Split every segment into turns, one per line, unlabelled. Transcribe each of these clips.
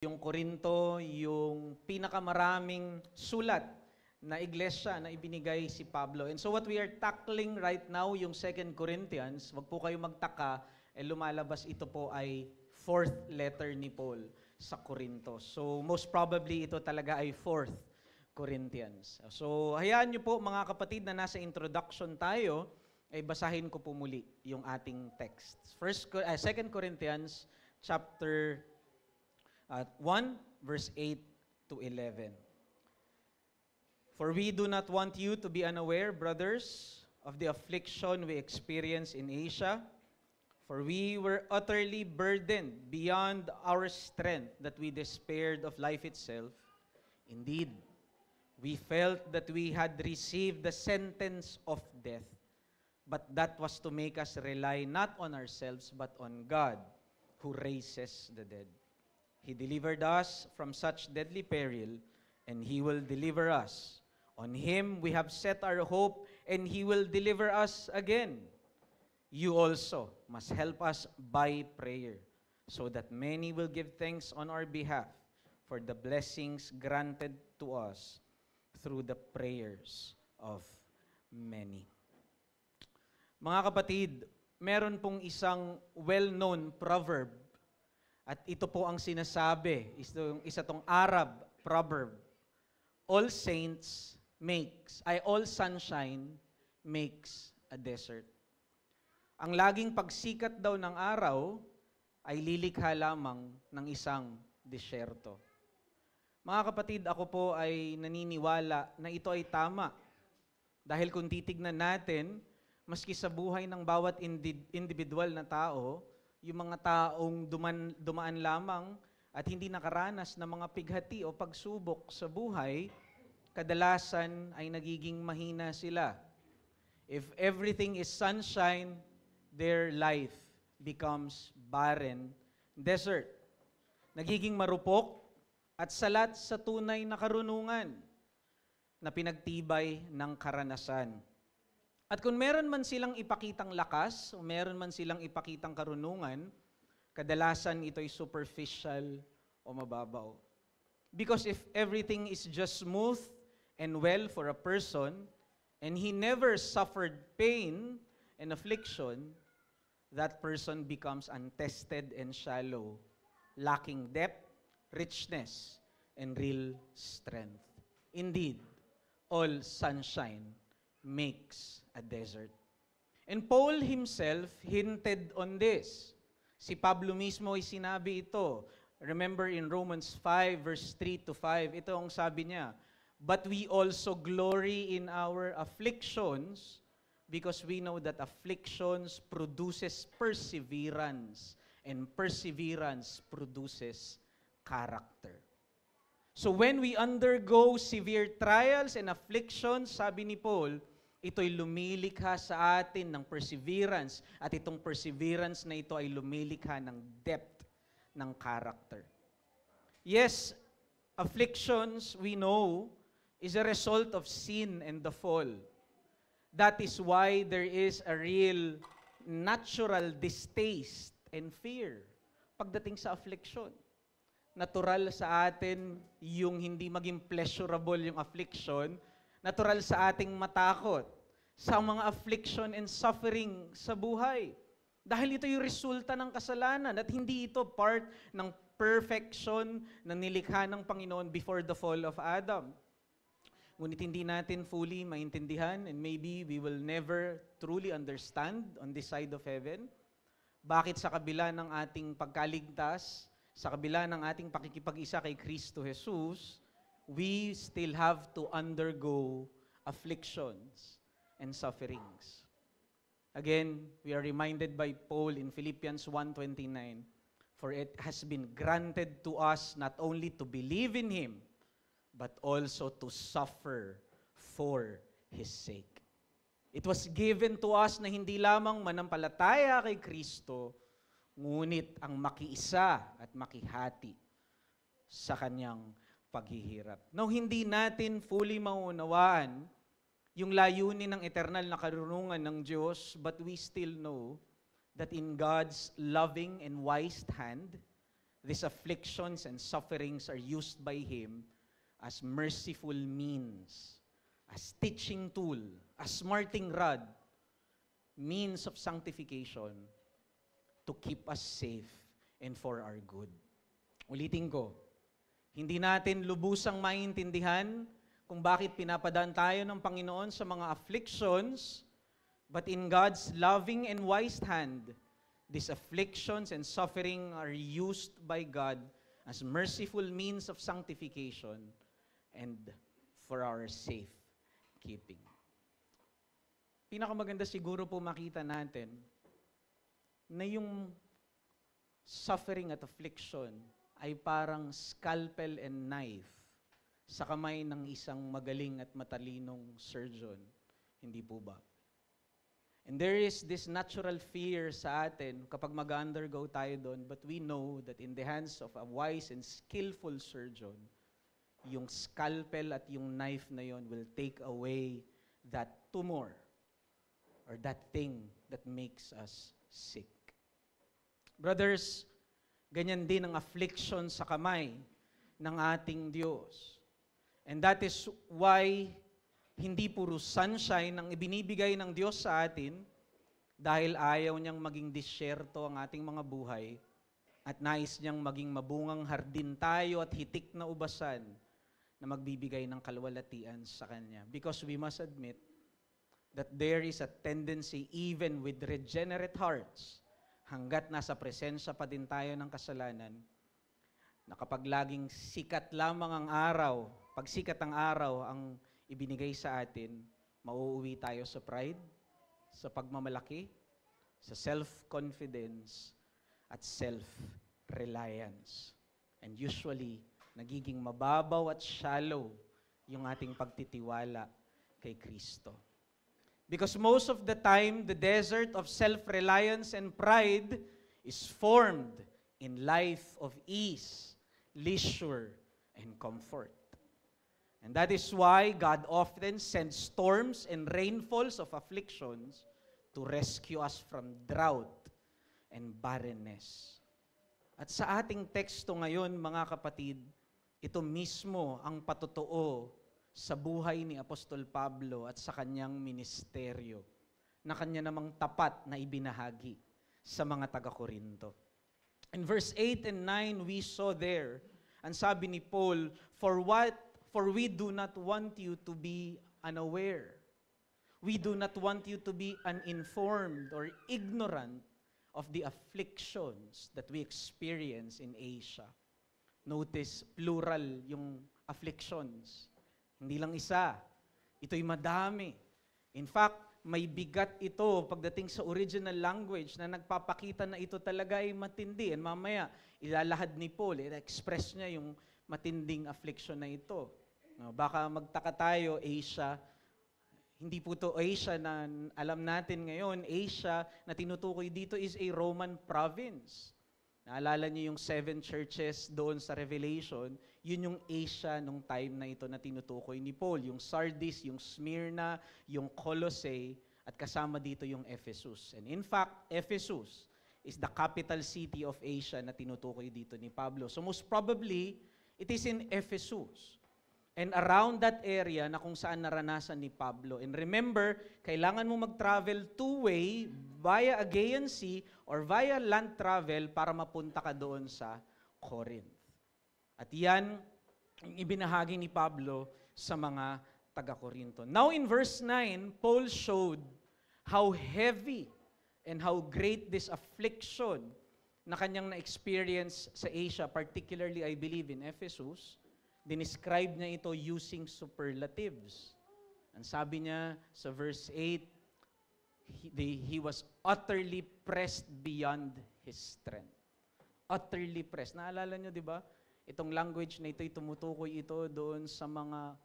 Yung Korinto, yung pinakamaraming sulat na iglesia na ibinigay si Pablo. And so what we are tackling right now, yung 2 Corinthians, wag po kayo magtaka, lumalabas ito po ay fourth letter ni Paul sa Korinto. So most probably ito talaga ay 4th Corinthians. So hayaan niyo po mga kapatid na nasa introduction tayo, ay basahin ko po muli yung ating text. 2 Corinthians chapter 1, verse 8 to 11. For we do not want you to be unaware, brothers, of the affliction we experienced in Asia, for we were utterly burdened beyond our strength that we despaired of life itself. Indeed, we felt that we had received the sentence of death, but that was to make us rely not on ourselves, but on God, who raises the dead. He delivered us from such deadly peril, and He will deliver us. On Him we have set our hope, and He will deliver us again. You also must help us by prayer, so that many will give thanks on our behalf for the blessings granted to us through the prayers of many. Mga kapatid, meron pong isang well-known proverb. At ito po ang sinasabi, isa tong Arab proverb. All sunshine makes a desert. Ang laging pagsikat daw ng araw ay lilikha lamang ng isang disyerto. Mga kapatid, ako po ay naniniwala na ito ay tama. Dahil kung titignan natin, maski sa buhay ng bawat individual na tao, yung mga taong dumaan lamang at hindi nakaranas ng mga pighati o pagsubok sa buhay, kadalasan ay nagiging mahina sila. If everything is sunshine, their life becomes barren desert. Nagiging marupok at salat sa tunay na karunungan na pinagtibay ng karanasan. At kung meron man silang ipakitang lakas o meron man silang ipakitang karunungan, kadalasan ito'y superficial o mababaw. Because if everything is just smooth and well for a person, and he never suffered pain and affliction, that person becomes untested and shallow, lacking depth, richness, and real strength. Indeed, all sunshine makes a desert. And Paul himself hinted on this. Si Pablo mismo ay sinabi ito. Remember in Romans 5 verse 3 to 5, ito ang sabi niya, but we also glory in our afflictions because we know that afflictions produces perseverance, and perseverance produces character. So when we undergo severe trials and afflictions, sabi ni Paul, ito'y lumilikha sa atin ng perseverance, at itong perseverance na ito ay lumilikha ng depth ng character. Yes, afflictions, we know, is a result of sin and the fall. That is why there is a real natural distaste and fear pagdating sa affliction. Natural sa atin yung hindi maging pleasurable yung affliction, natural sa ating matakot sa mga affliction and suffering sa buhay. Dahil ito yung resulta ng kasalanan at hindi ito part ng perfection na nilikha ng Panginoon before the fall of Adam. Ngunit hindi natin fully maintindihan, and maybe we will never truly understand on this side of heaven, bakit sa kabila ng ating pagkaligtas, sa kabila ng ating pakikipag-isa kay Kristo Jesus, we still have to undergo afflictions and sufferings. Again, we are reminded by Paul in Philippians 1:29, for it has been granted to us not only to believe in Him, but also to suffer for His sake. It was given to us na hindi lamang manampalataya kay Kristo, ngunit ang makiisa at makihati sa Kanyang paghihirap. No, hindi natin fully maunawaan yung layunin ng eternal na karunungan ng Diyos, but we still know that in God's loving and wise hand, these afflictions and sufferings are used by Him as merciful means, as teaching tool, as smarting rod, means of sanctification to keep us safe and for our good. Ulitin ko, hindi natin lubusang maintindihan kung bakit pinapadaan tayo ng Panginoon sa mga afflictions, but in God's loving and wise hand, these afflictions and suffering are used by God as merciful means of sanctification and for our safe keeping. Pinakamaganda siguro po makita natin na yung suffering at affliction ay parang scalpel and knife sa kamay ng isang magaling at matalinong surgeon. Hindi po ba? And there is this natural fear sa atin kapag mag-undergo tayo doon, but we know that in the hands of a wise and skillful surgeon, yung scalpel at yung knife na yon will take away that tumor or that thing that makes us sick. Brothers, ganyan din ang affliction sa kamay ng ating Diyos. And that is why hindi puro sunshine ang ibinibigay ng Diyos sa atin dahil ayaw niyang maging disyerto ang ating mga buhay at nais niyang maging mabungang hardin tayo at hitik na ubasan na magbibigay ng kalwalatian sa Kanya. Because we must admit that there is a tendency even with regenerate hearts, hanggat nasa presensya pa din tayo ng kasalanan, na kapag laging sikat lamang ang araw, pag sikat ang araw ang ibinigay sa atin, mauuwi tayo sa pride, sa pagmamalaki, sa self-confidence, at self-reliance. And usually, nagiging mababaw at shallow yung ating pagtitiwala kay Kristo. Because most of the time, the desert of self-reliance and pride is formed in life of ease, leisure, and comfort. And that is why God often sends storms and rainfalls of afflictions to rescue us from drought and barrenness. At sa ating teksto ngayon, mga kapatid, ito mismo ang patotoo sa buhay ni Apostol Pablo at sa kanyang ministeryo na kanya namang tapat na ibinahagi sa mga taga-Korinto. In verse 8 and 9, we saw there, ang sabi ni Paul, For we do not want you to be unaware. We do not want you to be uninformed or ignorant of the afflictions that we experience in Asia. Notice, plural yung afflictions. Hindi lang isa. Ito'y madami. In fact, may bigat ito pagdating sa original language na nagpapakita na ito talaga ay matindi. And mamaya, ilalahad ni Paul, i-express niya yung matinding affliction na ito. Baka magtaka tayo, Asia, hindi po to Asia na alam natin ngayon. Asia na tinutukoy dito is a Roman province. Naalala niyo yung 7 churches doon sa Revelation, yun yung Asia nung time na ito na tinutukoy ni Paul. Yung Sardis, yung Smyrna, yung Colossae, at kasama dito yung Ephesus. And in fact, Ephesus is the capital city of Asia na tinutukoy dito ni Pablo. So most probably, it is in Ephesus. And around that area na kung saan naranasan ni Pablo. And remember, kailangan mo mag-travel two-way via Aegean Sea or via land travel para mapunta ka doon sa Corinth. At yan ang ibinahagi ni Pablo sa mga taga-Korinto. Now in verse 9, Paul showed how heavy and how great this affliction na kanyang na-experience sa Asia, particularly I believe in Ephesus. Dinescribe niya ito using superlatives. Ang sabi niya sa verse 8, he was utterly pressed beyond his strength. Utterly pressed. Naalala niyo, di ba? Itong language na ito, tumutukoy ito doon sa mga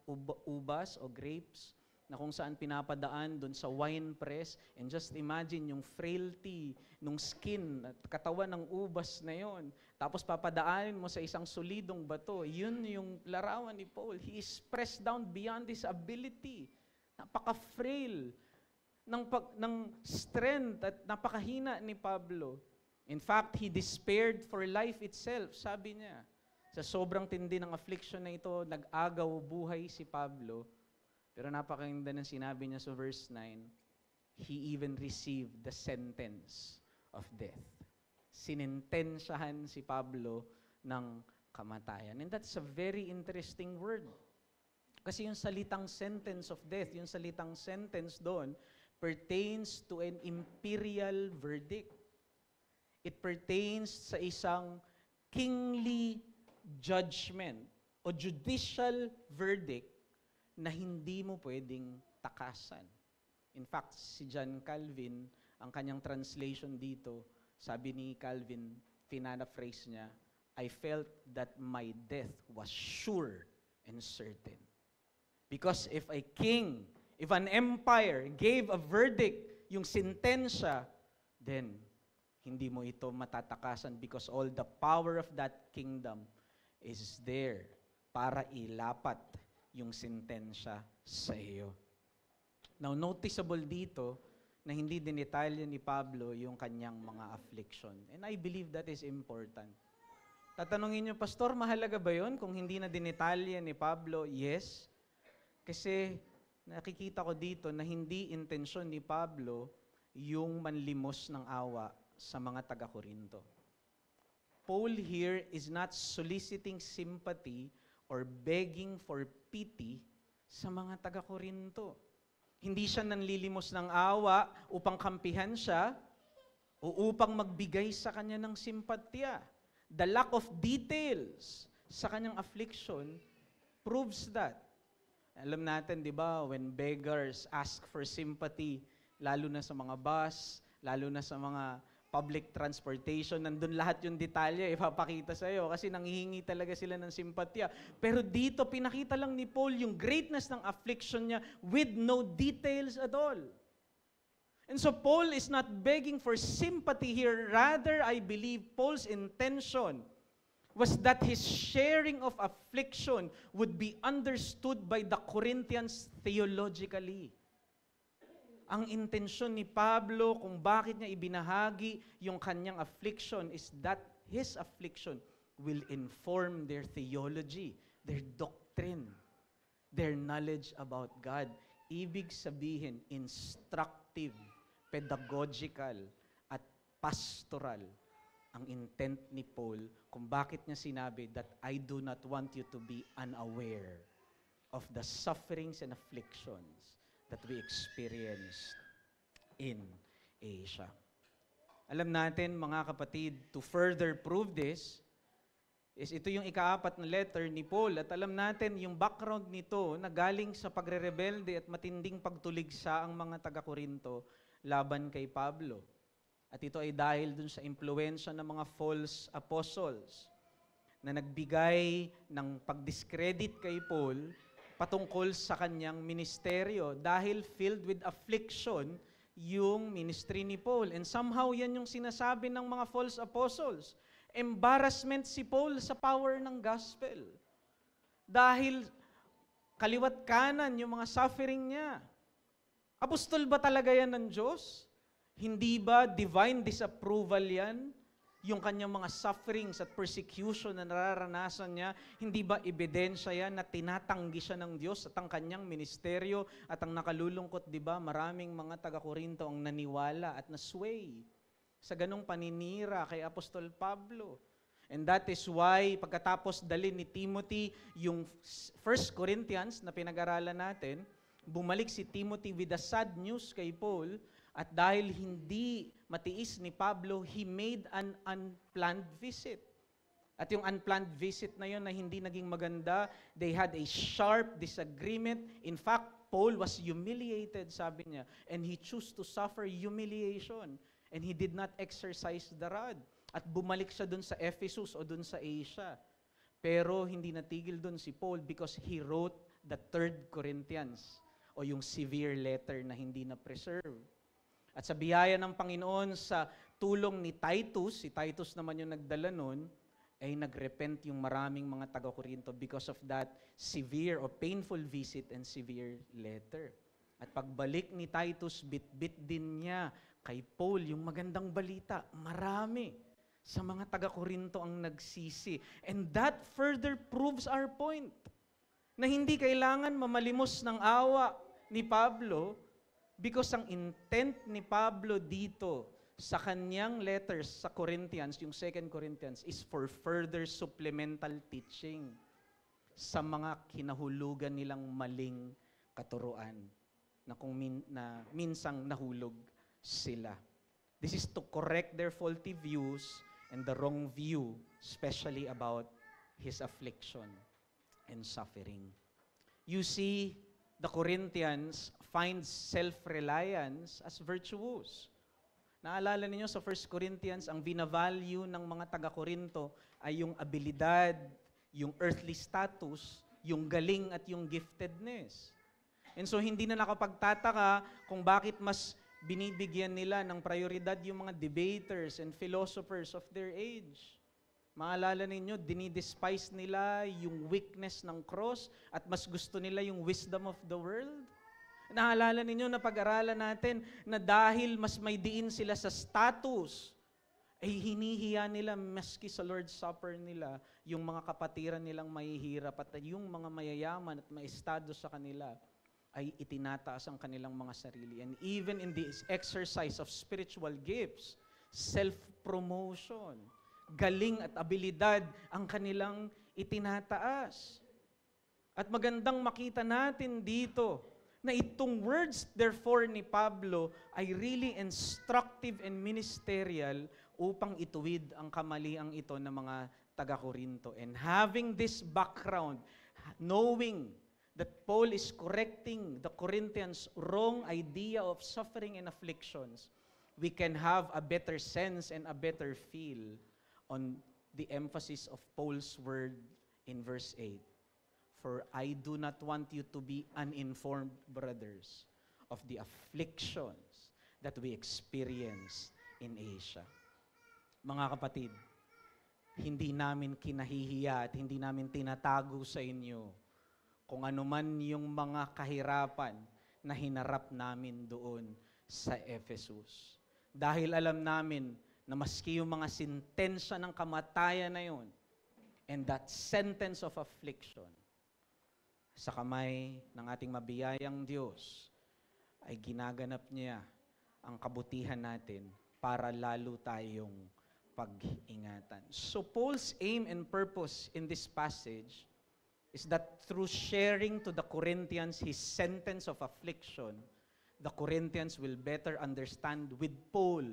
ubas o grapes na kung saan pinapadaan doon sa wine press. And just imagine yung frailty nung skin at katawan ng ubas na yon. Tapos papadaanin mo sa isang solidong bato. Yun yung larawan ni Paul. He is pressed down beyond his ability. Napaka-frail ng strength at napakahina ni Pablo. In fact, he despaired for life itself, sabi niya. Sa sobrang tindi ng affliction na ito, nag-agaw buhay si Pablo. Pero napakaganda ng sinabi niya sa verse 9, he even received the sentence of death. Sinintensyahan si Pablo ng kamatayan. And that's a very interesting word. Kasi yung salitang sentence of death, yung salitang sentence doon, pertains to an imperial verdict. It pertains sa isang kingly judgment o judicial verdict na hindi mo pwedeng takasan. In fact, si John Calvin, ang kanyang translation dito, sabi ni Calvin, pinana-phrase niya, I felt that my death was sure and certain. Because if a king, if an empire gave a verdict, yung sentensya, then hindi mo ito matatakasan because all the power of that kingdom is there para ilapat yung sentensya sa iyo. Now, noticeable dito na hindi dinitalya ni Pablo yung kanyang mga affliction. And I believe that is important. Tatanungin niyo, Pastor, mahalaga ba yun kung hindi na dinitalya ni Pablo? Yes. Kasi nakikita ko dito na hindi intensyon ni Pablo yung manlimos ng awa sa mga taga-Korinto. Paul here is not soliciting sympathy or begging for pity sa mga taga-Korinto. Hindi siya nanlilimos ng awa upang kampihan siya o upang magbigay sa kanya ng simpatya. The lack of details sa kanyang affliction proves that. Alam natin, di ba, when beggars ask for sympathy, lalo na sa mga bus, lalo na sa mga public transportation, nandun lahat yung detalye, ipapakita sa iyo kasi nanghihingi talaga sila ng simpatya. Pero dito, pinakita lang ni Paul yung greatness ng affliction niya with no details at all. And so Paul is not begging for sympathy here. Rather, I believe Paul's intention was that his sharing of affliction would be understood by the Corinthians theologically. Ang intensyon ni Pablo kung bakit niya ibinahagi yung kanyang affliction is that his affliction will inform their theology, their doctrine, their knowledge about God. Ibig sabihin, instructive, pedagogical, at pastoral ang intent ni Paul kung bakit niya sinabi that I do not want you to be unaware of the sufferings and afflictions that we experienced in Asia. Alam natin, mga kapatid, to further prove this, is ito yung ika-4 na letter ni Paul. At alam natin, yung background nito na galing sa pagre-rebelde at matinding pagtuligsa ang mga taga-Korinto laban kay Pablo. At ito ay dahil dun sa impluensya ng mga false apostles na nagbigay ng pag-discredit kay Paul patungkol sa kanyang ministeryo dahil filled with affliction yung ministry ni Paul. And somehow yan yung sinasabi ng mga false apostles. Embarrassment si Paul sa power ng gospel. Dahil kaliwat kanan yung mga suffering niya. Apostol ba talaga yan ng Diyos? Hindi ba divine disapproval yan? Yung kanyang mga sufferings at persecution na nararanasan niya, hindi ba ebidensya yan na tinatanggi siya ng Diyos at ang kanyang ministeryo at ang nakalulungkot, di ba, maraming mga taga-Korinto ang naniwala at nasway sa ganong paninira kay Apostol Pablo. And that is why pagkatapos dalhin ni Timothy yung 1 Corinthians na pinag-aralan natin, bumalik si Timothy with the sad news kay Paul. At dahil hindi matiis ni Pablo, he made an unplanned visit. At yung unplanned visit na yun na hindi naging maganda, they had a sharp disagreement. In fact, Paul was humiliated, sabi niya, and he chose to suffer humiliation. And he did not exercise the rod. At bumalik siya dun sa Ephesus o dun sa Asia. Pero hindi natigil dun si Paul because he wrote the 3 Corinthians o yung severe letter na hindi na preserve. At sa biyaya ng Panginoon, sa tulong ni Titus, si Titus naman yung nagdala nun, ay nagrepent yung maraming mga taga-Korinto because of that severe or painful visit and severe letter. At pagbalik ni Titus, bit-bit din niya kay Paul, yung magandang balita, marami sa mga taga-Korinto ang nagsisi. And that further proves our point na hindi kailangan mamalimos ng awa ni Pablo because ang intent ni Pablo dito sa kanyang letters sa Corinthians, yung 2 Corinthians, is for further supplemental teaching sa mga kinahulugan nilang maling katuruan na minsang nahulog sila. This is to correct their faulty views and the wrong view, especially about his affliction and suffering. You see, the Corinthians find self-reliance as virtuous. Naalala ninyo sa 1 Corinthians, ang binavalue ng mga taga-Korinto ay yung abilidad, yung earthly status, yung galing at yung giftedness. And so hindi na nakapagtataka kung bakit mas binibigyan nila ng prioridad yung mga debaters and philosophers of their age. Maalala ninyo, dinidespise nila yung weakness ng cross at mas gusto nila yung wisdom of the world. Naalala ninyo na pag-aralan natin na dahil mas may diin sila sa status, ay hinihiya nila maski sa Lord's Supper nila yung mga kapatiran nilang mahihirap at yung mga mayayaman at maestado sa kanila ay itinataas ang kanilang mga sarili. And even in the exercise of spiritual gifts, self-promotion, galing at abilidad ang kanilang itinataas. At magandang makita natin dito na itong words therefore ni Pablo ay really instructive and ministerial upang ituwid ang kamaliang ito ng mga taga-Korinto. And having this background, knowing that Paul is correcting the Corinthians' wrong idea of suffering and afflictions, we can have a better sense and a better feel on the emphasis of Paul's word in verse 8. For I do not want you to be uninformed, brothers, of the afflictions that we experience in Asia. Mga kapatid, hindi namin kinahihiya at hindi namin tinatago sa inyo kung ano man yung mga kahirapan na hinarap namin doon sa Ephesus. Dahil alam namin na maski yung mga sentensya ng kamatayan na yun and that sentence of affliction sa kamay ng ating mabiyayang Diyos ay ginaganap niya ang kabutihan natin para lalo tayong pag-ingatan. So Paul's aim and purpose in this passage is that through sharing to the Corinthians his sentence of affliction, the Corinthians will better understand with Paul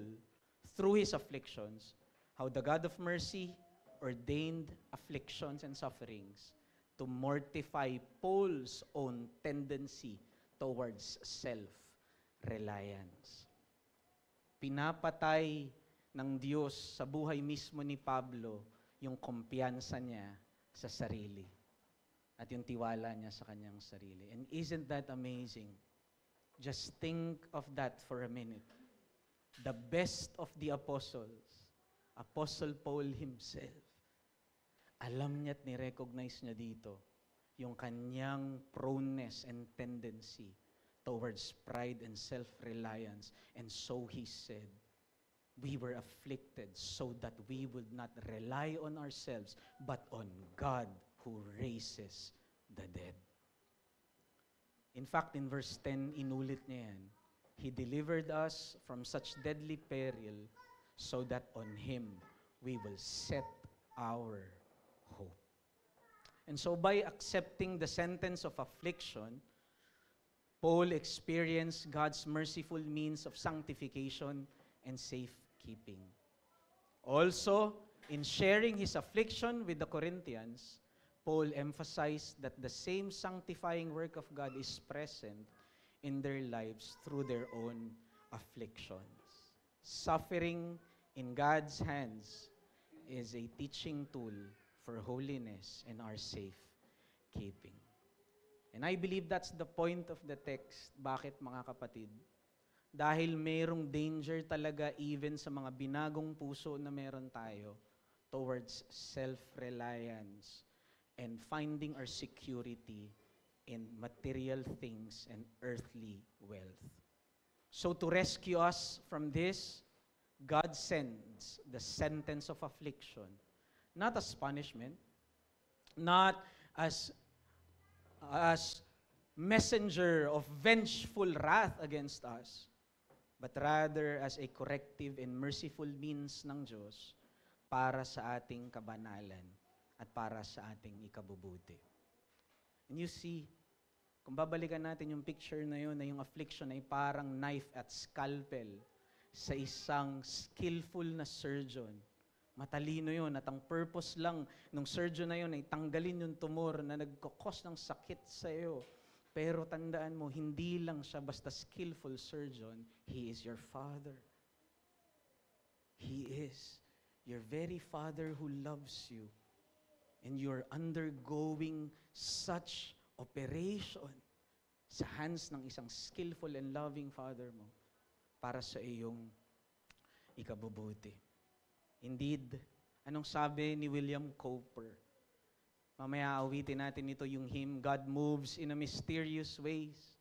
through his afflictions how the God of mercy ordained afflictions and sufferings to mortify Paul's own tendency towards self-reliance. Pinapatay ng Diyos sa buhay mismo ni Pablo yung kumpiyansa niya sa sarili at yung tiwala niya sa kanyang sarili. And isn't that amazing? Just think of that for a minute. The best of the apostles, Apostle Paul himself, alam niya at ni-recognize niya dito yung kanyang proneness and tendency towards pride and self-reliance. And so he said, we were afflicted so that we would not rely on ourselves, but on God who raises the dead. In fact, in verse 10, inulit niya yan. He delivered us from such deadly peril so that on Him we will set our hope. And so by accepting the sentence of affliction, Paul experienced God's merciful means of sanctification and safekeeping. Also, in sharing his affliction with the Corinthians, Paul emphasized that the same sanctifying work of God is present in their lives through their own afflictions. Suffering in God's hands is a teaching tool for holiness and our safekeeping. And I believe that's the point of the text. Bakit, mga kapatid? Dahil mayroong danger talaga even sa mga binagong puso na meron tayo towards self-reliance and finding our security in material things and earthly wealth. So to rescue us from this, God sends the sentence of affliction, not as punishment, not as messenger of vengeful wrath against us, but rather as a corrective and merciful means ng Diyos para sa ating kabanalan at para sa ating ikabubuti. And you see, kung babalikan natin yung picture na yun, na yung affliction ay parang knife at scalpel sa isang skillful na surgeon. Matalino yun at ang purpose lang ng surgeon na yun ay tanggalin yung tumor na nagkakos ng sakit sa iyo. Pero tandaan mo, hindi lang siya basta skillful surgeon, He is your Father. He is your very Father who loves you. And you're undergoing such operation sa hands ng isang skillful and loving Father mo para sa iyong ikabubuti. Indeed, anong sabi ni William Cowper? Mamaya awitin natin ito yung hymn, God moves in a mysterious ways.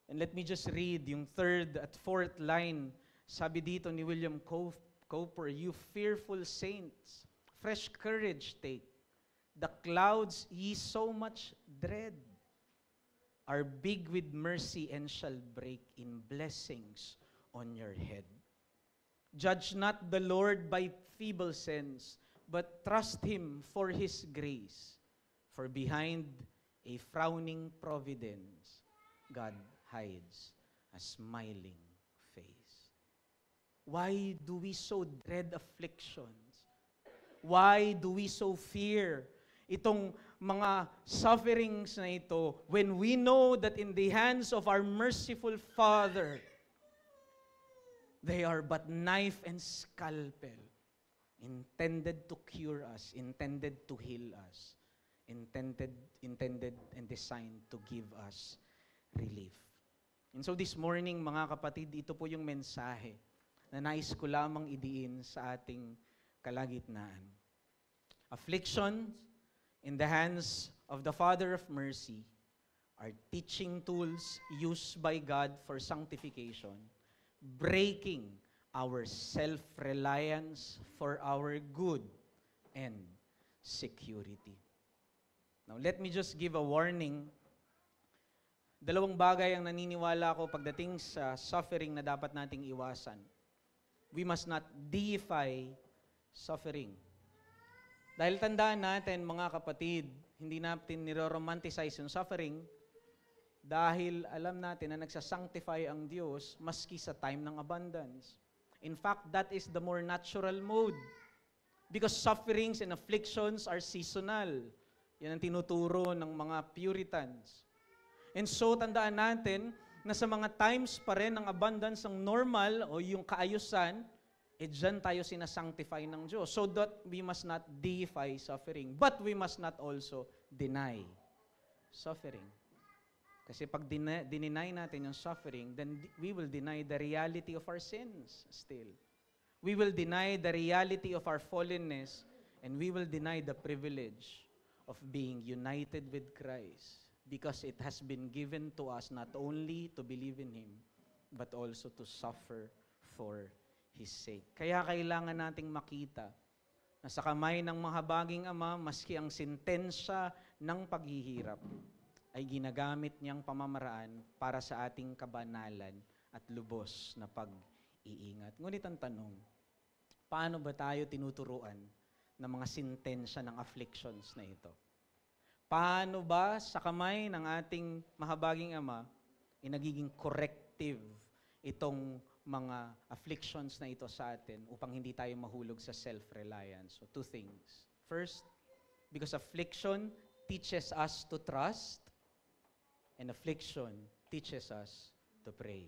And let me just read yung 3rd at 4th line. Sabi dito ni William Cowper, you fearful saints, fresh courage take. The clouds ye so much dread are big with mercy and shall break in blessings on your head. Judge not the Lord by feeble sense, but trust Him for His grace. For behind a frowning providence, God hides a smiling face. Why do we so dread afflictions? Why do we so fear itong mga sufferings na ito when we know that in the hands of our merciful Father, they are but knife and scalpel, intended to cure us, intended to heal us, intended and designed to give us relief. And so this morning, mga kapatid, ito po yung mensahe na nais ko lamang idiin sa ating kalagitnaan. Afflictions in the hands of the Father of mercy are teaching tools used by God for sanctification, breaking our self-reliance for our good and security. Now, let me just give a warning. Dalawang bagay ang naniniwala ko pagdating sa suffering na dapat nating iwasan. We must not deify suffering. Dahil tandaan natin, mga kapatid, hindi natin niro-romanticize yung suffering, dahil alam natin na nagsasanctify ang Diyos maski sa time ng abundance. In fact, that is the more natural mode. Because sufferings and afflictions are seasonal. Yan ang tinuturo ng mga Puritans. And so, tandaan natin na sa mga times pa rin ng abundance ng normal o yung kaayusan, dyan tayo sinasanctify ng Diyos. So that we must not deify suffering. But we must not also deny suffering. Kasi pag dininay natin yung suffering, then we will deny the reality of our sins still. We will deny the reality of our fallenness, and we will deny the privilege of being united with Christ, because it has been given to us not only to believe in Him, but also to suffer for His sake. Kaya kailangan nating makita na sa kamay ng mahabaging Ama, maski ang sentensya ng paghihirap, ay ginagamit niyang pamamaraan para sa ating kabanalan at lubos na pag-iingat. Ngunit ang tanong, paano ba tayo tinuturuan ng mga sentensya ng afflictions na ito? Paano ba sa kamay ng ating mahabaging Ama nagiging corrective itong mga afflictions na ito sa atin upang hindi tayo mahulog sa self-reliance? So, 2 things. First, because affliction teaches us to trust, and affliction teaches us to pray.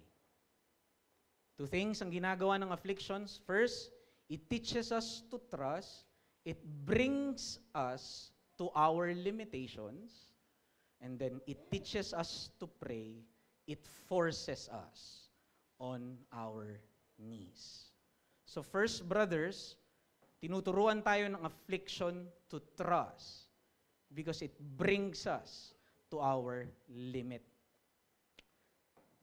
2 things ang ginagawa ng afflictions. First, it teaches us to trust. It brings us to our limitations. And then it teaches us to pray. It forces us on our knees. So first, brothers, tinuturuan tayo ng affliction to trust because it brings us to our limit.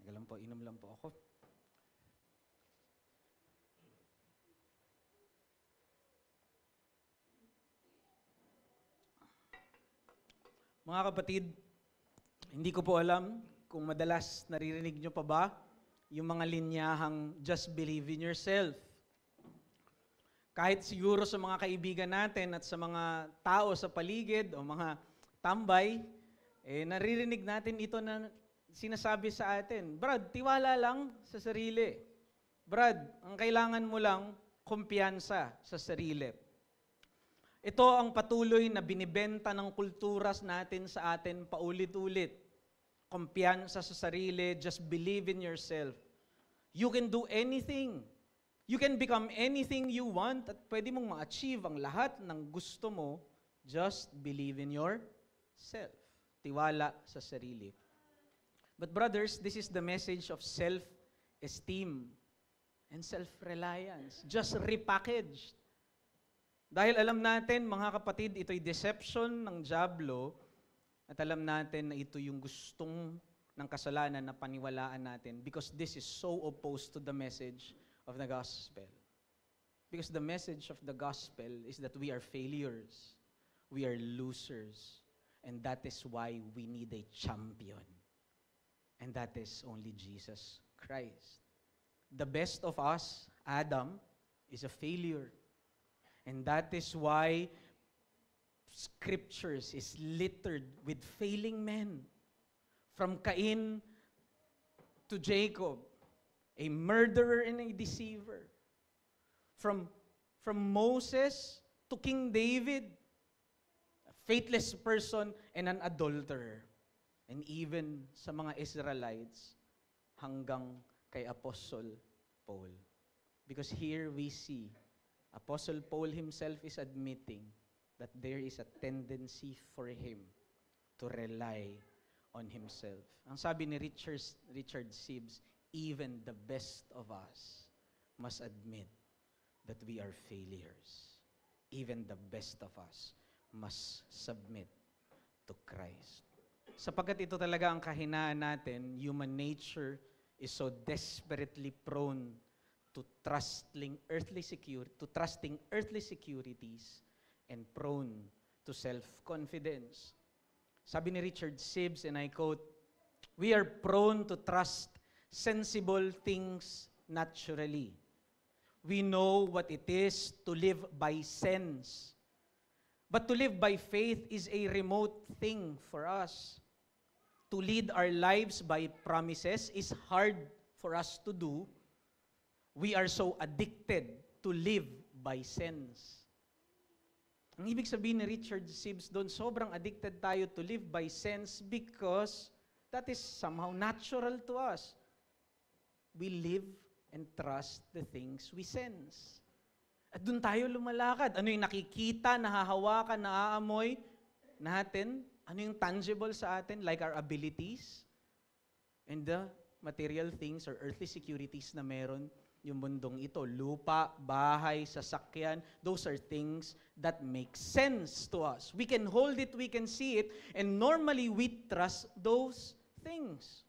Teka lang po, inom lang po ako. Mga kapatid, hindi ko po alam kung madalas naririnig nyo pa ba yung mga linyahang just believe in yourself. Kahit siguro sa mga kaibigan natin at sa mga tao sa paligid o mga tambay, naririnig natin ito na sinasabi sa atin, Brad, tiwala lang sa sarili. Brad, ang kailangan mo lang, kumpiyansa sa sarili. Ito ang patuloy na binibenta ng kulturas natin sa atin paulit-ulit. Kumpiyansa sa sarili, just believe in yourself. You can do anything. You can become anything you want at pwede mong ma-achieve ang lahat ng gusto mo, just believe in yourself. Tiwala sa sarili. But brothers, this is the message of self-esteem and self-reliance. Just repackaged. Dahil alam natin, mga kapatid, ito'y deception ng dyablo at alam natin na ito yung gustong ng kasalanan na paniwalaan natin because this is so opposed to the message of the gospel. Because the message of the gospel is that we are failures, we are losers, and that is why we need a champion. And that is only Jesus Christ. The best of us, Adam, is a failure. And that is why scriptures is littered with failing men. From Cain to Jacob, a murderer and a deceiver. From Moses to King David, a faithless person and an adulterer. And even sa mga Israelites, hanggang kay Apostle Paul. Because here we see, Apostle Paul himself is admitting that there is a tendency for him to rely on himself. Ang sabi ni Richard Sibbes, even the best of us must admit that we are failures. Even the best of us must submit to Christ. Sapagkat ito talaga ang kahinaan natin, human nature is so desperately prone to trusting earthly securities and prone to self-confidence. Sabi ni Richard Sibbes, and I quote, "We are prone to trust sensible things naturally. We know what it is to live by sense. But to live by faith is a remote thing for us. To lead our lives by promises is hard for us to do. We are so addicted to live by sense." Ang ibig sabihin ni Richard Sibbes doon, sobrang addicted tayo to live by sense because that is somehow natural to us. We live and trust the things we sense. At doon tayo lumalakad. Ano yung nakikita, nahahawakan, naaamoy natin? Ano yung tangible sa atin, like our abilities and the material things or earthly securities na meron yung mundong ito, lupa, bahay, sasakyan, those are things that make sense to us. We can hold it, we can see it, and normally we trust those things.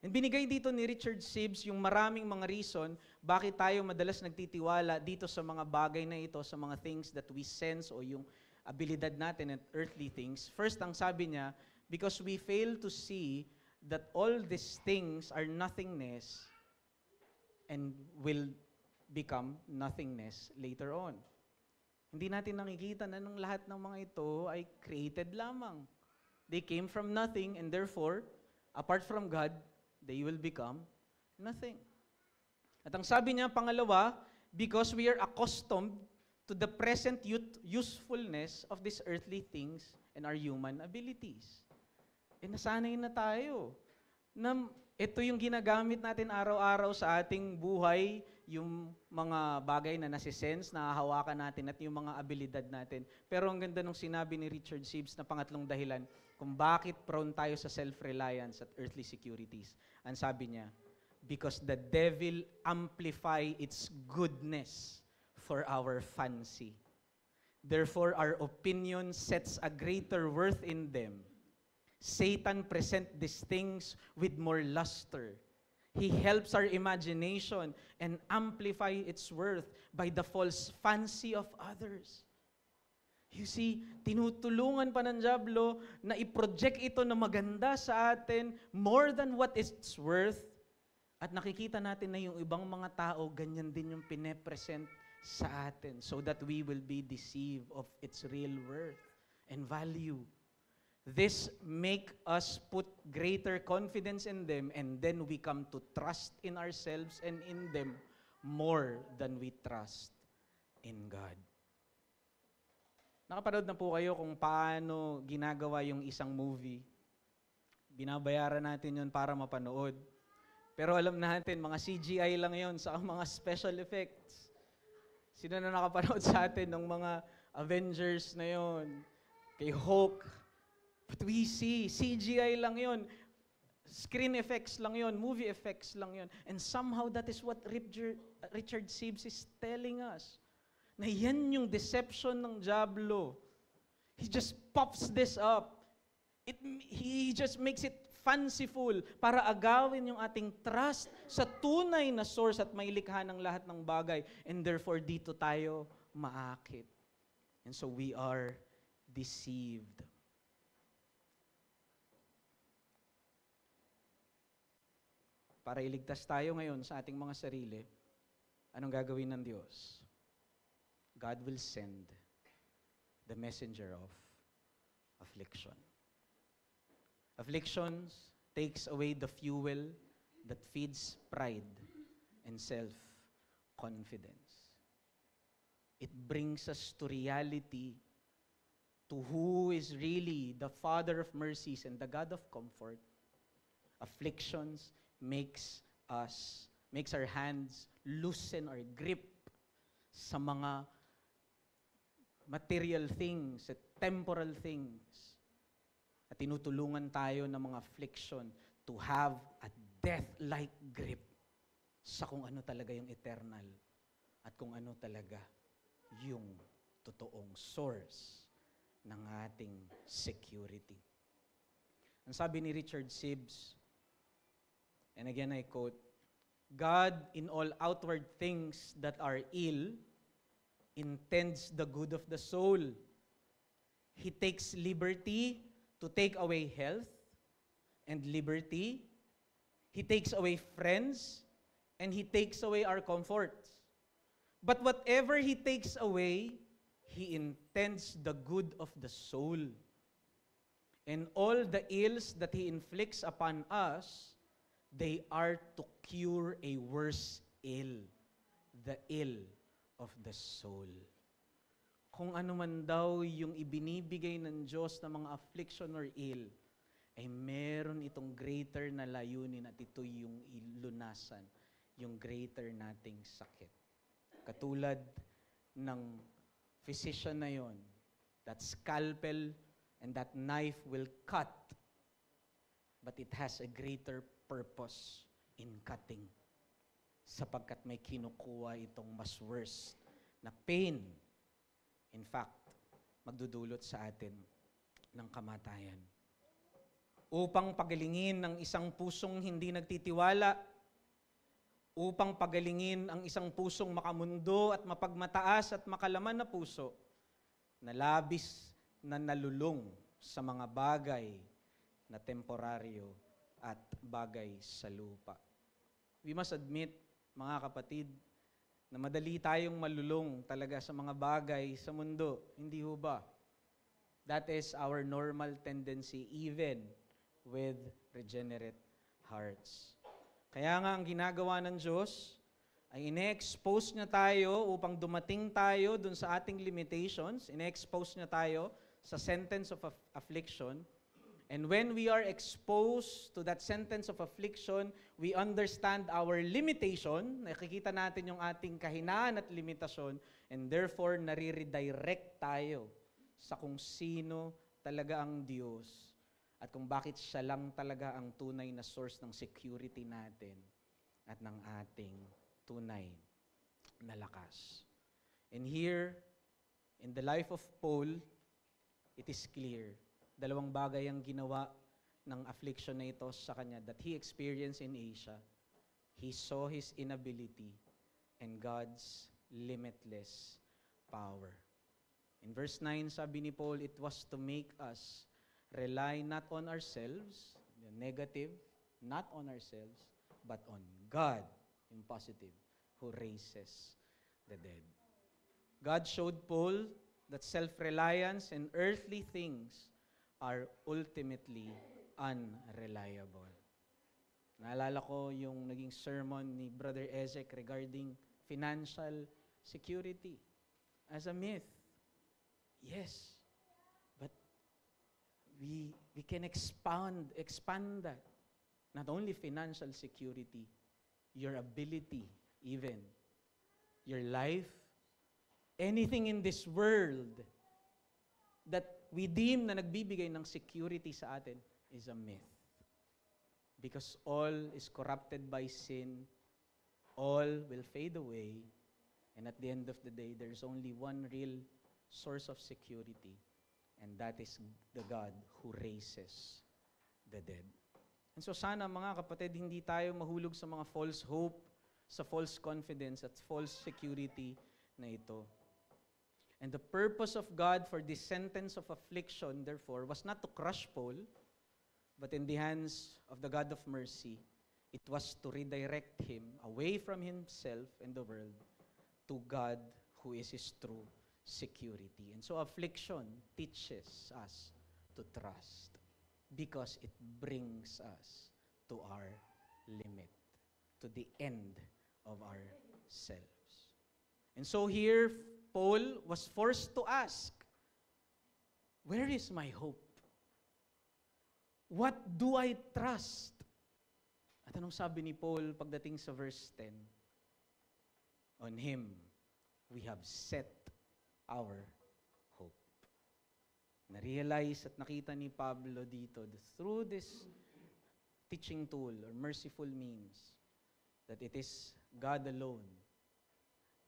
And binigay dito ni Richard Sibbes yung maraming mga reason bakit tayo madalas nagtitiwala dito sa mga bagay na ito, sa mga things that we sense o yung abilidad natin at earthly things. First, ang sabi niya, because we fail to see that all these things are nothingness and will become nothingness later on. Hindi natin nakikita na ng lahat ng mga ito ay created lamang. They came from nothing and therefore, apart from God, they will become nothing. At ang sabi niya, pangalawa, because we are accustomed to the present usefulness of these earthly things and our human abilities. Nasanay na tayo na ito yung ginagamit natin araw-araw sa ating buhay, yung mga bagay na nasisense, nahahawakan natin at yung mga abilidad natin. Pero ang ganda nung sinabi ni Richard Sibbes na pangatlong dahilan kung bakit prone tayo sa self-reliance at earthly securities. Ang sabi niya, because the devil amplify its goodness for our fancy. Therefore, our opinion sets a greater worth in them, Satan present these things with more luster. He helps our imagination and amplify its worth by the false fancy of others. You see, tinutulungan pa ng dyablo na i-project ito na maganda sa atin more than what it's worth. At nakikita natin na yung ibang mga tao, ganyan din yung pinepresent sa atin so that we will be deceived of its real worth and value. This make us put greater confidence in them, and then we come to trust in ourselves and in them more than we trust in God. Nakapanood na po kayo kung paano ginagawa yung isang movie. Binabayaran natin yun para mapanood. Pero alam natin, mga CGI lang yun sa mga special effects. Sino na nakapanood sa atin ng mga Avengers na yun? Kay Hulk. But we see, CGI lang yun. Screen effects lang yun. Movie effects lang yun. And somehow that is what Richard Sibbes is telling us. Na yan yung deception ng dyablo. He just pops this up. He just makes it fanciful para agawin yung ating trust sa tunay na source at may likha ng lahat ng bagay. And therefore, dito tayo maakit. And so we are deceived. Para iligtas tayo ngayon sa ating mga sarili, anong gagawin ng Diyos? God will send the messenger of affliction. Afflictions takes away the fuel that feeds pride and self-confidence. It brings us to reality, to who is really the Father of mercies and the God of comfort. Afflictions makes our hands loosen our grip sa mga material things, at temporal things. At tinutulungan tayo ng mga affliction to have a death-like grip sa kung ano talaga yung eternal at kung ano talaga yung totoong source ng ating security. Ang sabi ni Richard Sibbes, and again I quote, God in all outward things that are ill intends the good of the soul. He takes liberty to take away health and liberty. He takes away friends and He takes away our comforts. But whatever He takes away, He intends the good of the soul. And all the ills that He inflicts upon us, they are to cure a worse ill, the ill of the soul. Kung ano man daw yung ibinibigay ng Diyos na mga affliction or ill, ay meron itong greater na layunin at ito yung ilunasan, yung greater nating sakit. Katulad ng physician na yon, that scalpel and that knife will cut, but it has a greater purpose in cutting, sapagkat may kinukuha itong mas worse na pain. In fact, magdudulot sa atin ng kamatayan. Upang pagalingin ang isang pusong hindi nagtitiwala, upang pagalingin ang isang pusong makamundo at mapagmataas at makalaman na puso, na labis na nalulung sa mga bagay na temporaryo at bagay sa lupa. We must admit, mga kapatid, na madali tayong malulong talaga sa mga bagay sa mundo. Hindi ho ba? That is our normal tendency even with regenerate hearts. Kaya nga ang ginagawa ng Diyos ay ine-expose niya tayo upang dumating tayo dun sa ating limitations. Ine-expose niya tayo sa sentence of affliction. And when we are exposed to that sentence of affliction, we understand our limitation, nakikita natin yung ating kahinaan at limitasyon, and therefore nare-redirect tayo sa kung sino talaga ang Diyos at kung bakit siya lang talaga ang tunay na source ng security natin at ng ating tunay na lakas. And here, in the life of Paul, it is clear. Dalawang bagay ang ginawa ng affliction na ito sa kanya that he experienced in Asia, he saw his inability and God's limitless power. In verse 9, sabi ni Paul, it was to make us rely not on ourselves, the negative, not on ourselves, but on God, yung positive, who raises the dead. God showed Paul that self-reliance and earthly things are ultimately unreliable. Naalala ko yung naging sermon ni Brother Ezek regarding financial security as a myth. Yes, but we can expand that. Not only financial security, your ability, even your life, anything in this world that we deem na nagbibigay ng security sa atin is a myth. Because all is corrupted by sin, all will fade away, and at the end of the day, there's only one real source of security, and that is the God who raises the dead. And so sana mga kapatid, hindi tayo mahulog sa mga false hope, sa false confidence at false security na ito. And the purpose of God for this sentence of affliction, therefore, was not to crush Paul, but in the hands of the God of mercy, it was to redirect him away from himself and the world to God who is his true security. And so affliction teaches us to trust because it brings us to our limit, to the end of ourselves. And so here, Paul was forced to ask, where is my hope? What do I trust? At anong sabi ni Paul pagdating sa verse 10? On Him we have set our hope. Na-realize at nakita ni Pablo dito that through this teaching tool or merciful means that it is God alone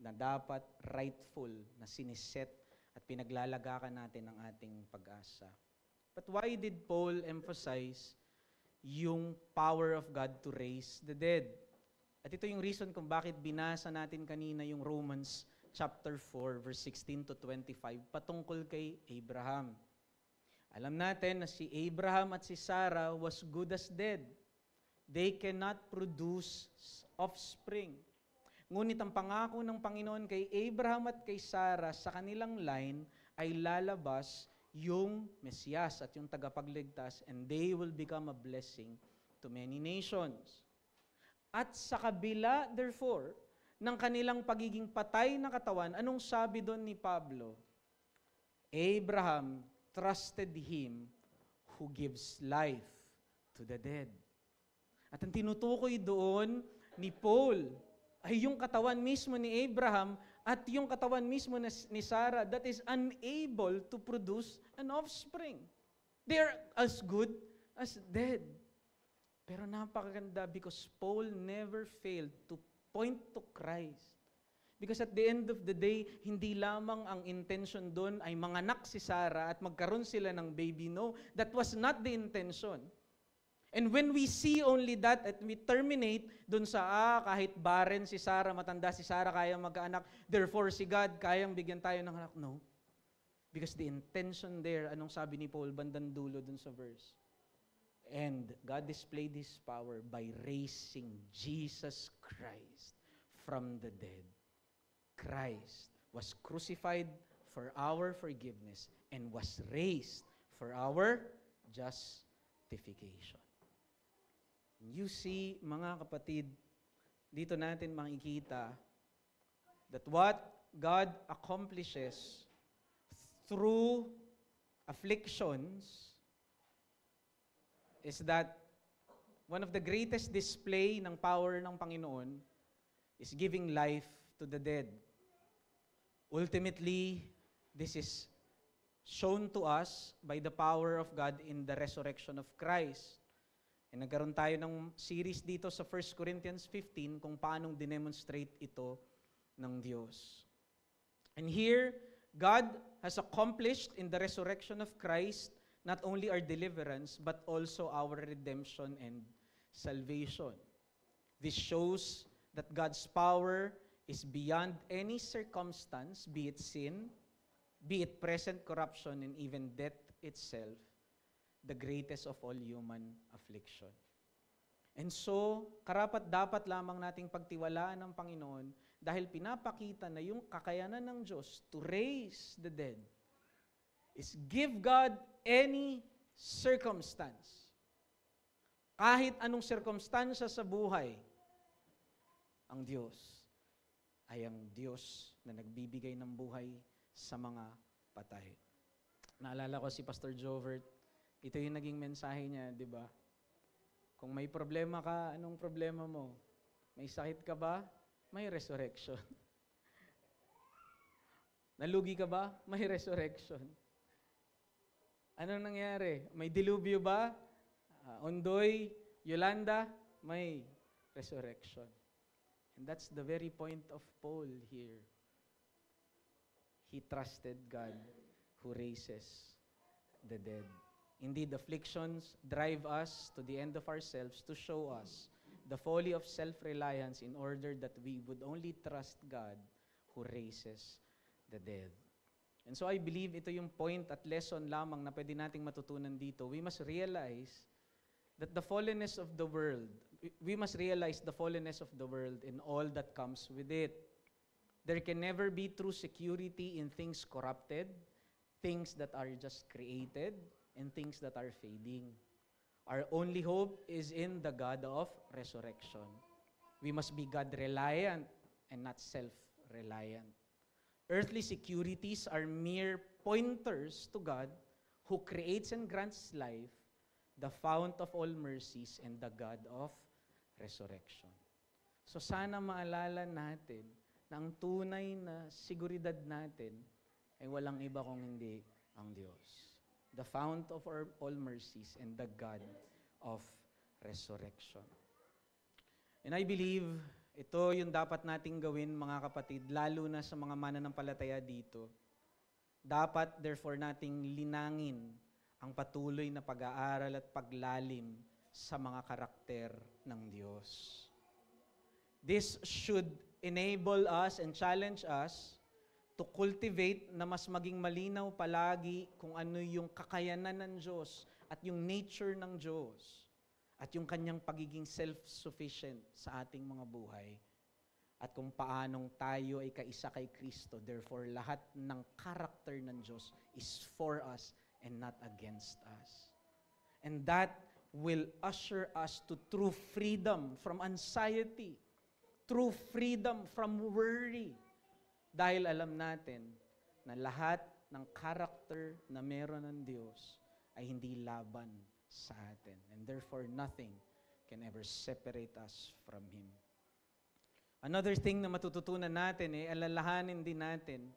na dapat rightful na siniset at pinaglalagakan natin ang ating pag-asa. But why did Paul emphasize yung power of God to raise the dead? At ito yung reason kung bakit binasa natin kanina yung Romans chapter 4, verse 16 to 25, patungkol kay Abraham. Alam natin na si Abraham at si Sarah was good as dead. They cannot produce offspring. Ngunit ang pangako ng Panginoon kay Abraham at kay Sarah sa kanilang line ay lalabas yung Mesiyas at yung tagapagligtas, and they will become a blessing to many nations. At sa kabila, therefore, ng kanilang pagiging patay na katawan, anong sabi doon ni Pablo? Abraham trusted Him who gives life to the dead. At ang tinutukoy doon ni Paul ay yung katawan mismo ni Abraham at yung katawan mismo ni Sarah that is unable to produce an offspring. They are as good as dead. Pero napakaganda because Paul never failed to point to Christ. Because at the end of the day, hindi lamang ang intention doon ay manganak si Sarah at magkaroon sila ng baby. No, that was not the intention. And when we see only that at we terminate dun sa kahit barren si Sarah, matanda si Sarah, kayang magkaanak, therefore si God, kayang bigyan tayo ng anak. No. Because the intention there, anong sabi ni Paul, bandang dulo dun sa verse? And God displayed His power by raising Jesus Christ from the dead. Christ was crucified for our forgiveness and was raised for our justification. You see, mga kapatid, dito natin makikita that what God accomplishes through afflictions is that one of the greatest display ng power ng Panginoon is giving life to the dead. Ultimately, this is shown to us by the power of God in the resurrection of Christ. And nagkaroon tayo ng series dito sa 1 Corinthians 15 kung paanong dinemonstrate ito ng Diyos. And here, God has accomplished in the resurrection of Christ not only our deliverance, but also our redemption and salvation. This shows that God's power is beyond any circumstance, be it sin, be it present corruption, and even death itself, the greatest of all human affliction. And so, karapat-dapat lamang nating pagtiwalaan ng Panginoon dahil pinapakita na yung kakayanan ng Diyos to raise the dead is give God any circumstance. Kahit anong circumstansya sa buhay, ang Diyos ay ang Diyos na nagbibigay ng buhay sa mga patay. Naalala ko si Pastor Jovert, ito yung naging mensahe niya, di ba? Kung may problema ka, anong problema mo? May sakit ka ba? May resurrection. Nalugi ka ba? May resurrection. Anong nangyari? May dilubyo ba? Ondoy, Yolanda, may resurrection. And that's the very point of Paul here. He trusted God who raises the dead. Indeed, afflictions drive us to the end of ourselves to show us the folly of self-reliance in order that we would only trust God who raises the dead. And so I believe ito yung point at lesson lamang na pwede nating matutunan dito. We must realize that the fallenness of the world, we must realize the fallenness of the world and all that comes with it. There can never be true security in things corrupted, things that are just created, and things that are fading. Our only hope is in the God of resurrection. We must be God-reliant and not self-reliant. Earthly securities are mere pointers to God who creates and grants life, the fount of all mercies, and the God of resurrection. So sana maalala natin na ang tunay na seguridad natin ay walang iba kung hindi ang Diyos. The fount of all mercies and the God of resurrection. And I believe ito yung dapat nating gawin, mga kapatid, lalo na sa mga mananampalataya dito. Dapat therefore nating linangin ang patuloy na pag-aaral at paglalim sa mga karakter ng Diyos. This should enable us and challenge us to cultivate na mas maging malinaw palagi kung ano yung kakayanan ng Diyos at yung nature ng Diyos at yung kanyang pagiging self-sufficient sa ating mga buhay at kung paanong tayo ay kaisa kay Kristo. Therefore, lahat ng character ng Diyos is for us and not against us. And that will usher us to true freedom from anxiety, true freedom from worry. Dahil alam natin na lahat ng character na meron ng Diyos ay hindi laban sa atin. And therefore, nothing can ever separate us from Him. Another thing na matututunan natin alalahanin din natin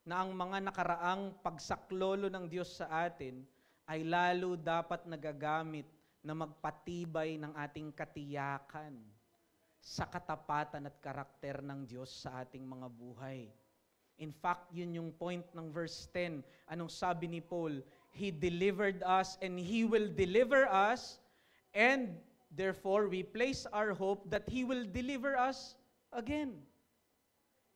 na ang mga nakaraang pagsaklolo ng Diyos sa atin ay lalo dapat nagagamit na magpatibay ng ating katiyakan sa katapatan at karakter ng Diyos sa ating mga buhay. In fact, yun yung point ng verse 10. Anong sabi ni Paul? He delivered us and He will deliver us, and therefore we place our hope that He will deliver us again.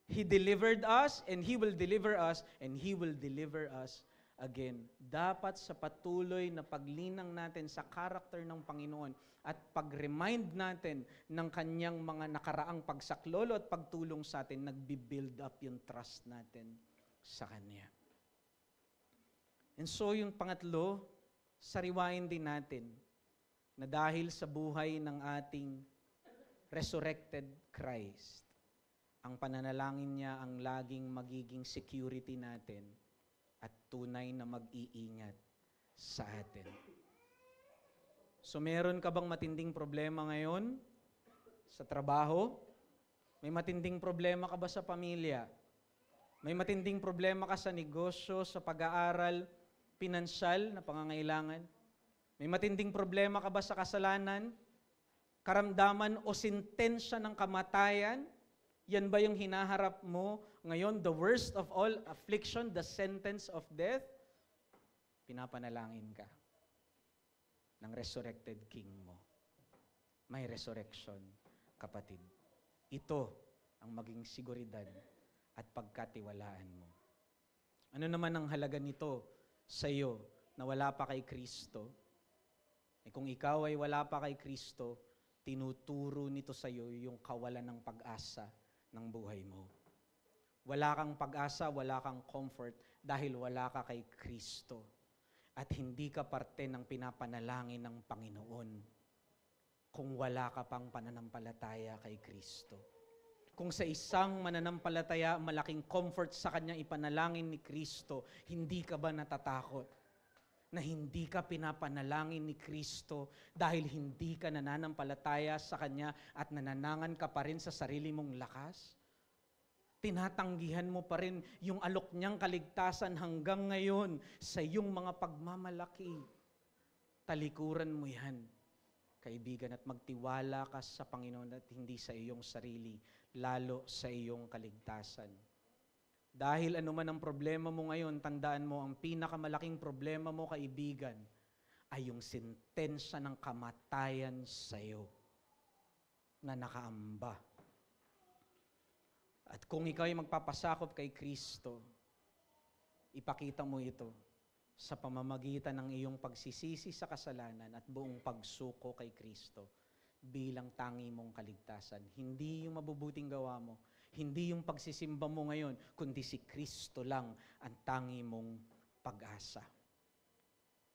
He delivered us and He will deliver us and He will deliver us again. Dapat sa patuloy na paglinang natin sa karakter ng Panginoon at pag-remind natin ng kanyang mga nakaraang pagsaklolo at pagtulong sa atin, nagbi-build up yung trust natin sa Kanya. And so yung pangatlo, sariwain din natin na dahil sa buhay ng ating resurrected Christ, ang pananalangin niya ang laging magiging security natin at tunay na mag-iingat sa atin. So meron ka bang matinding problema ngayon sa trabaho? May matinding problema ka ba sa pamilya? May matinding problema ka sa negosyo, sa pag-aaral, pinansyal na pangangailangan? May matinding problema ka ba sa kasalanan, karamdaman o sentensya ng kamatayan? Yan ba yung hinaharap mo ngayon? The worst of all affliction, the sentence of death? pinapanalangin ka ng resurrected King mo. May resurrection, kapatid. Ito ang maging seguridad at pagkatiwalaan mo. Ano naman ang halaga nito sa iyo na wala pa kay Kristo? Kung ikaw ay wala pa kay Kristo, tinuturo nito sa iyo yung kawalan ng pag-asa ng buhay mo. Wala kang pag-asa, wala kang comfort dahil wala ka kay Kristo. At hindi ka parte ng pinapanalangin ng Panginoon kung wala ka pang pananampalataya kay Kristo. Kung sa isang mananampalataya, malaking comfort sa kanyang ipanalangin ni Kristo, hindi ka ba natatakot na hindi ka pinapanalangin ni Kristo dahil hindi ka nananampalataya sa Kanya at nananangan ka pa rin sa sarili mong lakas? Tinatanggihan mo pa rin yung alok niyang kaligtasan hanggang ngayon sa iyong mga pagmamalaki. Talikuran mo yan, kaibigan, at magtiwala ka sa Panginoon at hindi sa iyong sarili, lalo sa iyong kaligtasan. Dahil anuman ang problema mo ngayon, tandaan mo, ang pinakamalaking problema mo, kaibigan, ay yung sentensya ng kamatayan sa iyo na nakaamba. At kung ikaw ay magpapasakop kay Kristo, ipakita mo ito sa pamamagitan ng iyong pagsisisi sa kasalanan at buong pagsuko kay Kristo bilang tangi mong kaligtasan. Hindi yung mabubuting gawa mo, hindi yung pagsisimba mo ngayon, kundi si Kristo lang ang tangi mong pag-asa.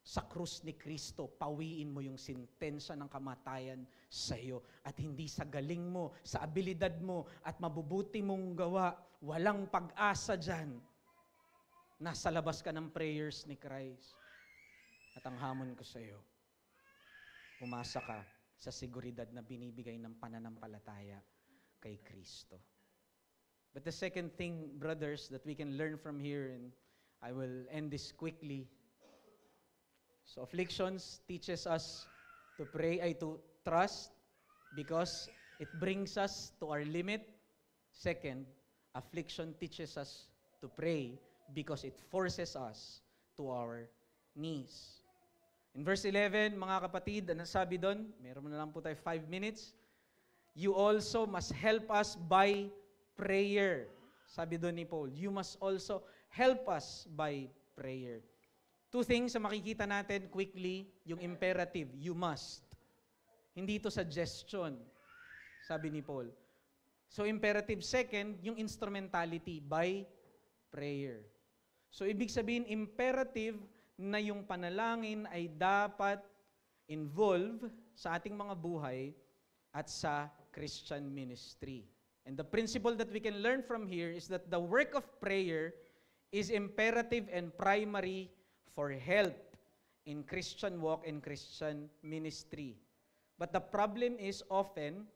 Sa krus ni Kristo, pawiin mo yung sentensya ng kamatayan sa iyo at hindi sa galing mo, sa abilidad mo at mabubuti mong gawa. Walang pag-asa dyan. Nasa labas ka ng prayers ni Christ. At ang hamon ko sa iyo, umasa ka sa seguridad na binibigay ng pananampalataya kay Kristo. But the second thing, brothers, that we can learn from here, and I will end this quickly. So afflictions teaches us to pray, to trust, because it brings us to our limit. Second, affliction teaches us to pray because it forces us to our knees. In verse 11, mga kapatid, ano sabi doon? Meron na lang po tayo 5 minutes. You also must help us by prayer. Sabi doon ni Paul, you must also help us by prayer. 2 things na makikita natin quickly, yung imperative, you must. Hindi ito suggestion, sabi ni Paul. So imperative. Second, yung instrumentality, by prayer. So ibig sabihin, imperative na yung panalangin ay dapat involve sa ating mga buhay at sa Christian ministry. And the principle that we can learn from here is that the work of prayer is imperative and primary for help in Christian walk and Christian ministry. But the problem is often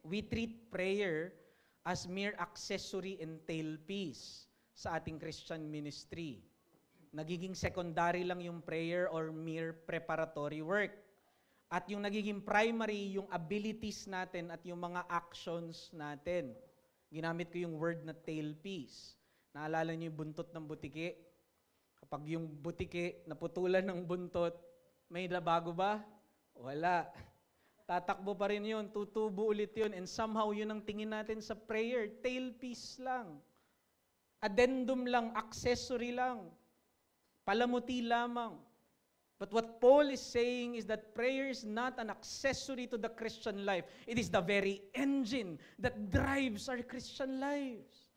we treat prayer as mere accessory and tailpiece sa ating Christian ministry. Nagiging secondary lang yung prayer or mere preparatory work. At yung nagiging primary, yung abilities natin at yung mga actions natin. Ginamit ko yung word na tailpiece. Naalala niyo yung buntot ng butiki? Kapag yung butiki naputulan ng buntot, may nabago ba? Wala. Tatakbo pa rin yun, tutubo ulit yun, and somehow yun ang tingin natin sa prayer, tailpiece lang. Addendum lang, accessory lang. Palamuti lamang. But what Paul is saying is that prayer is not an accessory to the Christian life. It is the very engine that drives our Christian lives.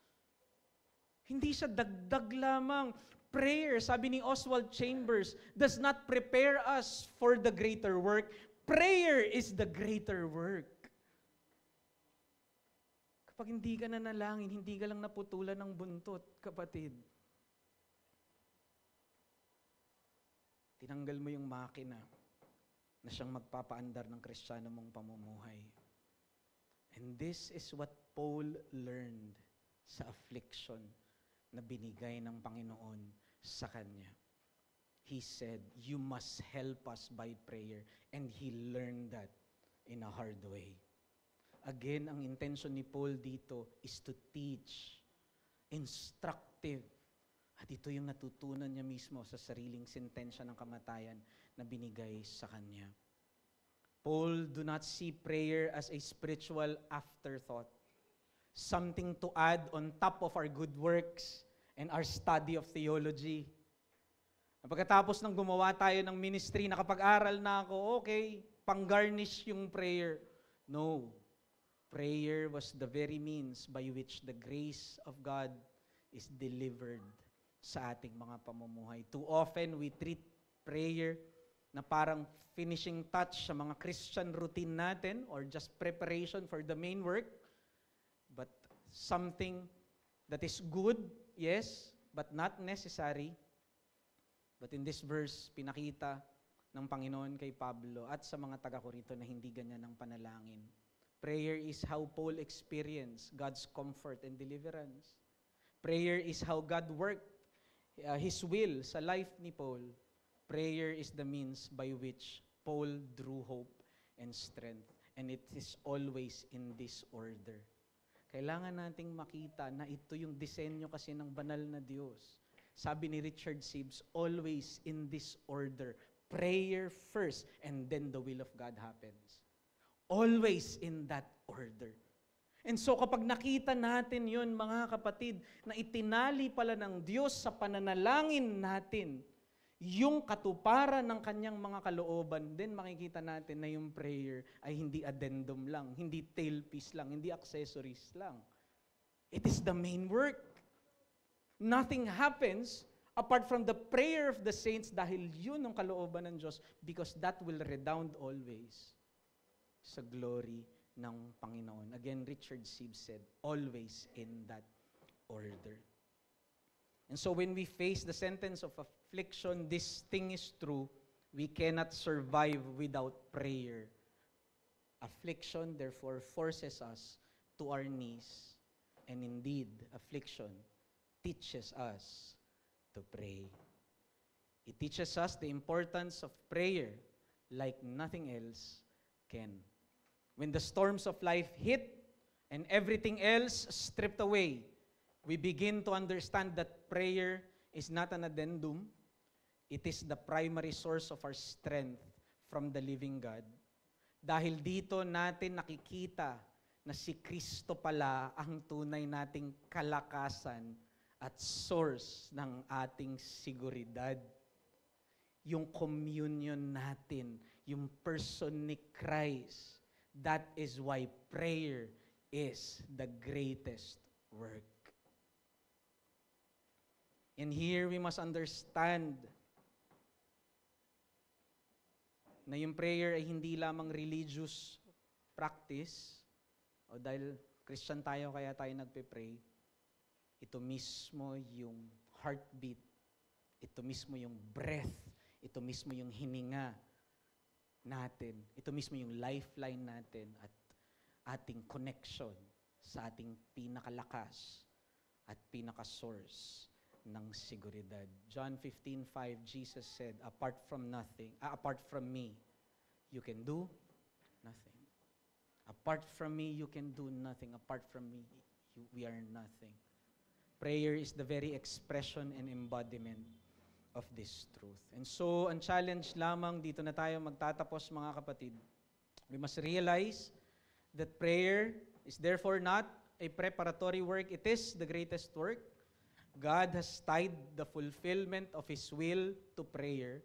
Hindi siya dagdag lamang. Prayer, sabi ni Oswald Chambers, does not prepare us for the greater work. Prayer is the greater work. Kapag hindi ka nanalangin, hindi ka lang naputulan ng buntot, kapatid. Tinanggal mo yung makina na siyang magpapaandar ng Kristiyano mong pamumuhay. And this is what Paul learned sa affliction na binigay ng Panginoon sa kanya. He said, you must help us by prayer. And he learned that in a hard way. Again, ang intention ni Paul dito is to teach, instructive. At ito yung natutunan niya mismo sa sariling sentensya ng kamatayan na binigay sa kanya. Paul do not see prayer as a spiritual afterthought, something to add on top of our good works and our study of theology. Pagkatapos ng gumawa tayo ng ministry, nakapag-aral na ako, okay, pang-garnish yung prayer. No. Prayer was the very means by which the grace of God is delivered sa ating mga pamumuhay. Too often, we treat prayer na parang finishing touch sa mga Christian routine natin or just preparation for the main work, but something that is good, yes, but not necessary. But in this verse, pinakita ng Panginoon kay Pablo at sa mga taga-Korinto na hindi ganyan ang panalangin. Prayer is how Paul experienced God's comfort and deliverance. Prayer is how God worked His will sa life ni Paul. Prayer is the means by which Paul drew hope and strength. And it is always in this order. Kailangan nating makita na ito yung disenyo kasi ng banal na Diyos. Sabi ni Richard Sibbes, always in this order. Prayer first, and then the will of God happens. Always in that order. And so kapag nakita natin yun, mga kapatid, na itinali pala ng Diyos sa pananalangin natin, yung katuparan ng kanyang mga kalooban, then makikita natin na yung prayer ay hindi addendum lang, hindi tailpiece lang, hindi accessories lang. It is the main work. Nothing happens apart from the prayer of the saints dahil yun ang kalooban ng Diyos because that will redound always sa glory ng Panginoon. Again, Richard Sibbes said, always in that order. And so when we face the sentence of affliction, this thing is true, we cannot survive without prayer. Affliction, therefore, forces us to our knees. And indeed, affliction teaches us to pray. It teaches us the importance of prayer like nothing else can. When the storms of life hit and everything else stripped away, we begin to understand that prayer is not an addendum. It is the primary source of our strength from the living God. Dahil dito natin nakikita na si Kristo pala ang tunay nating kalakasan at source ng ating seguridad. Yung communion natin, yung person ni Christ. That is why prayer is the greatest work. And here we must understand na yung prayer ay hindi lamang religious practice o dahil Christian tayo kaya tayo nagpe-pray. Ito mismo yung heartbeat. Ito mismo yung breath. Ito mismo yung hininga natin. Ito mismo yung lifeline natin at ating connection sa ating pinakalakas at pinaka-source ng seguridad. John 15:5, Jesus said, apart from me, you can do nothing. Apart from me, you can do nothing. Apart from me, we are nothing. Prayer is the very expression and embodiment of this truth. And so, ang challenge lamang, dito na tayo magtatapos mga kapatid. We must realize that prayer is therefore not a preparatory work. It is the greatest work. God has tied the fulfillment of His will to prayer.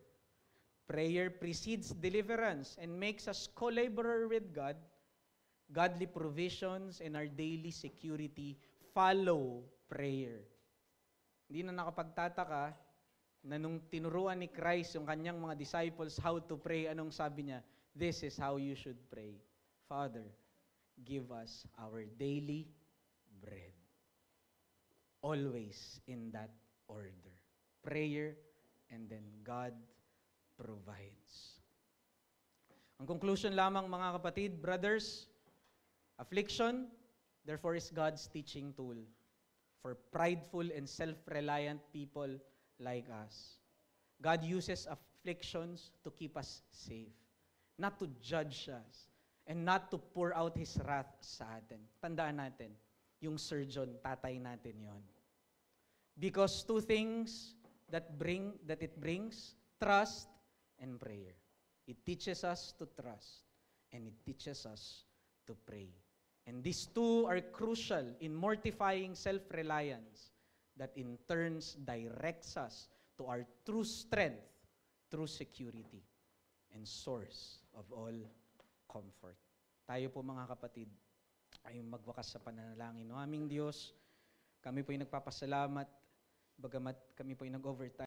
Prayer precedes deliverance and makes us co-laborer with God. Godly provisions and our daily security follow prayer. Hindi na nakapagtataka na nung tinuruan ni Christ yung kanyang mga disciples how to pray, anong sabi niya? This is how you should pray. Father, give us our daily bread. Always in that order. Prayer and then God provides. Ang conclusion lamang mga kapatid, brothers, affliction, therefore is God's teaching tool for prideful and self-reliant people like us. God uses afflictions to keep us safe, not to judge us, and not to pour out His wrath sa atin. Tandaan natin, yung surgeon, tatay natin yon. Because two things that it brings, trust and prayer. It teaches us to trust and it teaches us to pray. And these two are crucial in mortifying self-reliance that in turns directs us to our true strength, true security, and source of all comfort. Tayo po mga kapatid ay magwakas sa pananalangin. No, aming Diyos, kami po ay nagpapasalamat, bagamat kami po ay nag-overtime.